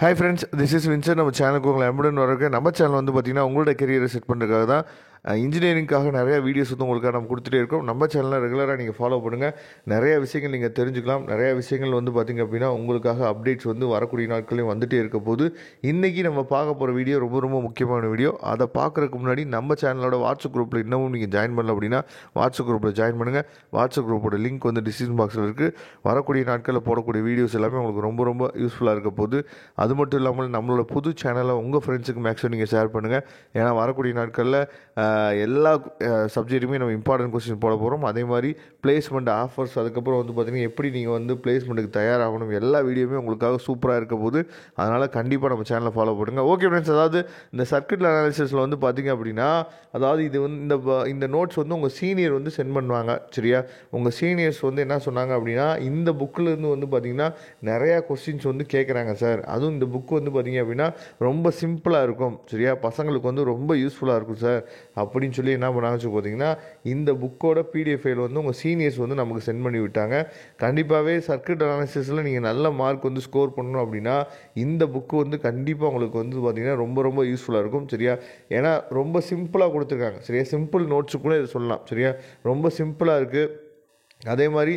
Hi friends, this is Vincent. நம்ம சேனலுக்கு உங்களை அன்புடன் வரவேற்கிறேன். நம்ம சேனல் வந்து பார்த்தீங்கன்னா உங்களோட கெரியரை செட் பண்ணுறதுக்காக தான் இன்ஜினியரிங்காக நிறைய வீடியோஸ் வந்து உங்களுக்காக நம்ம கொடுத்துட்டே இருக்கோம். நம்ம சேனலில் ரெகுலராக நீங்கள் ஃபாலோ பண்ணுங்கள். நிறைய விஷயங்கள் நீங்கள் தெரிஞ்சுக்கலாம். நிறைய விஷயங்கள் வந்து பார்த்திங்க அப்படின்னா உங்களுக்காக அப்டேட்ஸ் வந்து வரக்கூடிய நாட்களையும் வந்துகிட்டே இருக்க போது. இன்றைக்கி நம்ம பார்க்க போகிற வீடியோ ரொம்ப ரொம்ப முக்கியமான வீடியோ. அதை பார்க்குறதுக்கு முன்னாடி நம்ம சேனலோட வாட்ஸ்அப் குரூப்பில் இன்னமும் நீங்கள் ஜாயின் பண்ணல அப்படின்னா வாட்ஸ்அப் குரூப்பில் ஜாயின் பண்ணுங்கள். வாட்ஸ்அப் குரூப்போட லிங்க் வந்து டிஸ்கிரிப்ஷன் பாக்ஸில் இருக்குது. வரக்கூடிய நாட்களில் போடக்கூடிய வீடியோஸ் எல்லாமே உங்களுக்கு ரொம்ப ரொம்ப யூஸ்ஃபுல்லாக இருக்க போது. அது மட்டும் இல்லாமல் நம்மளோட புது சேனலை உங்கள் ஃப்ரெண்ட்ஸுக்கு மேக்ஸிமம் நீங்கள் ஷேர் பண்ணுங்கள். ஏன்னா வரக்கூடிய நாட்களில் எல்லா சப்ஜெக்ட்டுமே நம்ம இம்பார்ட்டன்ட் கொஸ்டின் போட போகிறோம். அதே மாதிரி பிளேஸ்மெண்ட் ஆஃபர்ஸ், அதுக்கப்புறம் வந்து பார்த்திங்கன்னா எப்படி நீங்கள் வந்து பிளேஸ்மெண்ட்டுக்கு தயாராகணும், எல்லா வீடியோவுமே உங்களுக்காக சூப்பராக இருக்க போது. அதனால் கண்டிப்பாக நம்ம சேனலை ஃபாலோ பண்ணுங்கள். ஓகே ஃப்ரெண்ட்ஸ், அதாவது இந்த சர்க்யூட் அனாலிசிஸில் வந்து பார்த்திங்க அப்படின்னா, அதாவது இது வந்து இந்த நோட்ஸ் வந்து உங்கள் சீனியர் வந்து சென்ட் பண்ணுவாங்க. சரியா, உங்கள் சீனியர்ஸ் வந்து என்ன சொன்னாங்க அப்படின்னா, இந்த புக்கிலேருந்து வந்து பார்த்திங்கன்னா நிறையா கொஸ்டின்ஸ் வந்து கேட்குறாங்க சார். அதுவும் இந்த புக்கு வந்து பார்த்திங்க அப்படின்னா ரொம்ப சிம்பிளாக இருக்கும். சரியா, பசங்களுக்கு வந்து ரொம்ப யூஸ்ஃபுல்லாக இருக்கும் சார் அப்படின்னு சொல்லி என்ன பண்ணாங்கன்னு பார்த்தீங்கன்னா, இந்த புக்கோட பிடிஎஃப் ஃபைல் வந்து உங்கள் சீனியர்ஸ் வந்து நமக்கு சென்ட் பண்ணி விட்டாங்க. கண்டிப்பாகவே சர்க்யூட் அனாலிசிஸில் நீங்கள் நல்ல மார்க் வந்து ஸ்கோர் பண்ணணும் அப்படின்னா இந்த புக்கு வந்து கண்டிப்பாக உங்களுக்கு வந்து பார்த்திங்கன்னா ரொம்ப ரொம்ப யூஸ்ஃபுல்லாக இருக்கும். சரியா, ஏன்னா ரொம்ப சிம்பிளாக கொடுத்துருக்காங்க. சரியா, சிம்பிள் நோட்ஸு கூட இதை சொல்லலாம். சரியா, ரொம்ப சிம்பிளாக இருக்குது. அதே மாதிரி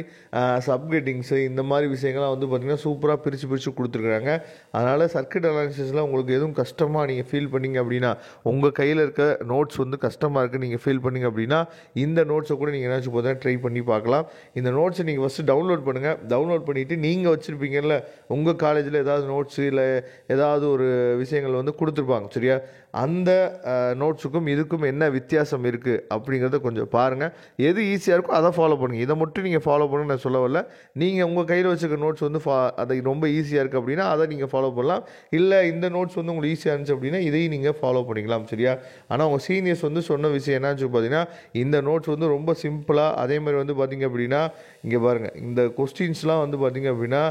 சப்கெட்டிங்ஸு இந்த மாதிரி விஷயங்கள்லாம் வந்து பார்த்திங்கன்னா சூப்பராக பிரித்து கொடுத்துருக்குறாங்க. அதனால் சர்க்யூட் அனாலிசிஸில் உங்களுக்கு எதுவும் கஷ்டமாக நீங்கள் ஃபீல் பண்ணிங்க அப்படின்னா, உங்கள் கையில் இருக்க நோட்ஸ் வந்து கஷ்டமாக இருக்குது நீங்கள் ஃபீல் பண்ணிங்க அப்படின்னா இந்த நோட்ஸை கூட நீங்கள் என்னாச்சும் போதும் ட்ரை பண்ணி பார்க்கலாம். இந்த நோட்ஸை நீங்கள் ஃபஸ்ட்டு டவுன்லோட் பண்ணுங்கள். டவுன்லோட் பண்ணிவிட்டு நீங்கள் வச்சுருப்பீங்கல்ல உங்கள் காலேஜில் ஏதாவது நோட்ஸு இல்லை ஏதாவது ஒரு விஷயங்கள் வந்து கொடுத்துருப்பாங்க. சரியா, அந்த நோட்ஸுக்கும் இதுக்கும் என்ன வித்தியாசம் இருக்குது அப்படிங்கிறத கொஞ்சம் பாருங்கள். எது ஈஸியாக இருக்கோ அதை ஃபாலோ பண்ணுங்கள். இதை மட்டும் நீங்கள் ஃபாலோ பண்ண நான் சொல்ல வரல. நீங்கள் உங்கள் கையில் வச்சுருக்க நோட்ஸ் வந்து அதை ரொம்ப ஈஸியாக இருக்குது அப்படின்னா அதை நீங்கள் ஃபாலோ பண்ணலாம். இல்லை இந்த நோட்ஸ் வந்து உங்களுக்கு ஈஸியாக இருந்துச்சு அப்படின்னா இதையும் நீங்கள் ஃபாலோ பண்ணிக்கலாம். சரியா, ஆனால் உங்கள் சீனியர்ஸ் வந்து சொன்ன விஷயம் என்னாச்சு பார்த்தீங்கன்னா, இந்த நோட்ஸ் வந்து ரொம்ப சிம்பிளாக, அதே மாதிரி வந்து பார்த்திங்க அப்படின்னா இங்கே பாருங்கள், இந்த கொஸ்டின்ஸ்லாம் வந்து பார்த்திங்க அப்படின்னா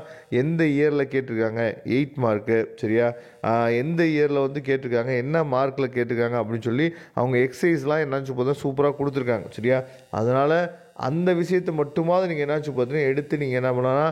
எந்த இயரில் கேட்டிருக்காங்க, 8 மார்க்கு. சரியா, எந்த இயரில் வந்து கேட்டிருக்காங்க, என்ன மார்க்கில் கேட்டிருக்காங்க அப்படின்னு சொல்லி அவங்க எக்ஸசைஸ்லாம் என்னாச்சு பார்த்தா சூப்பராக கொடுத்துருக்காங்க. சரியா, அதனால் அந்த விஷயத்தை மட்டுமாவது நீங்கள் என்னாச்சு பார்த்தீங்கன்னா எடுத்து நீங்கள் என்ன பண்ணலான்னா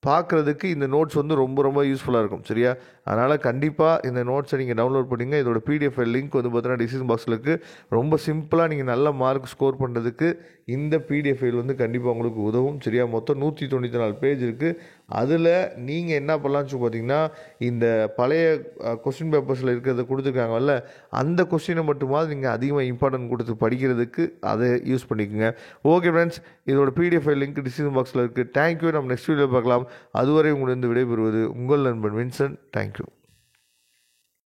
பார்க்குறதுக்கு இந்த நோட்ஸ் வந்து ரொம்ப ரொம்ப யூஸ்ஃபுல்லாக இருக்கும். சரியா, அதனால் கண்டிப்பாக இந்த நோட்ஸை நீங்கள் டவுன்லோட் பண்ணிங்க. இதோட பிடிஎஃப் லிங்க் வந்து பார்த்தீங்கன்னா டிஸ்கிரிப்ஷன் பாக்ஸில் இருக்குது. ரொம்ப சிம்பிளாக நீங்கள் நல்ல மார்க் ஸ்கோர் பண்ணுறதுக்கு இந்த பிடிஎஃப் ஃபைல் வந்து கண்டிப்பாக உங்களுக்கு உதவும். சரியா, மொத்தம் 194 பேஜ் இருக்குது. அதில் நீங்கள் என்ன பண்ணலான்னு பார்த்தீங்கன்னா, இந்த பழைய கொஸ்டின் பேப்பர்ஸில் இருக்கிறத கொடுத்துருக்காங்கல்ல அந்த கொஸ்டினை மட்டுமாவது நீங்கள் அதிகமாக இம்பார்ட்டன்ட் கொடுத்து படிக்கிறதுக்கு அதை யூஸ் பண்ணிக்கோங்க. ஓகே ஃப்ரெண்ட்ஸ், இதோட பிடிஎஃப் ஃபைல் லிங்க் டிஸ்கிரிப்ஷன் பாக்ஸில் இருக்குது. தேங்க்யூ. நம்ம நெக்ஸ்ட் வீடியோ பார்க்கலாம். அதுவரை உங்களிடம் விடைபெறுவது உங்கள் நண்பன் வின்சென்ட். தேங்க்யூ.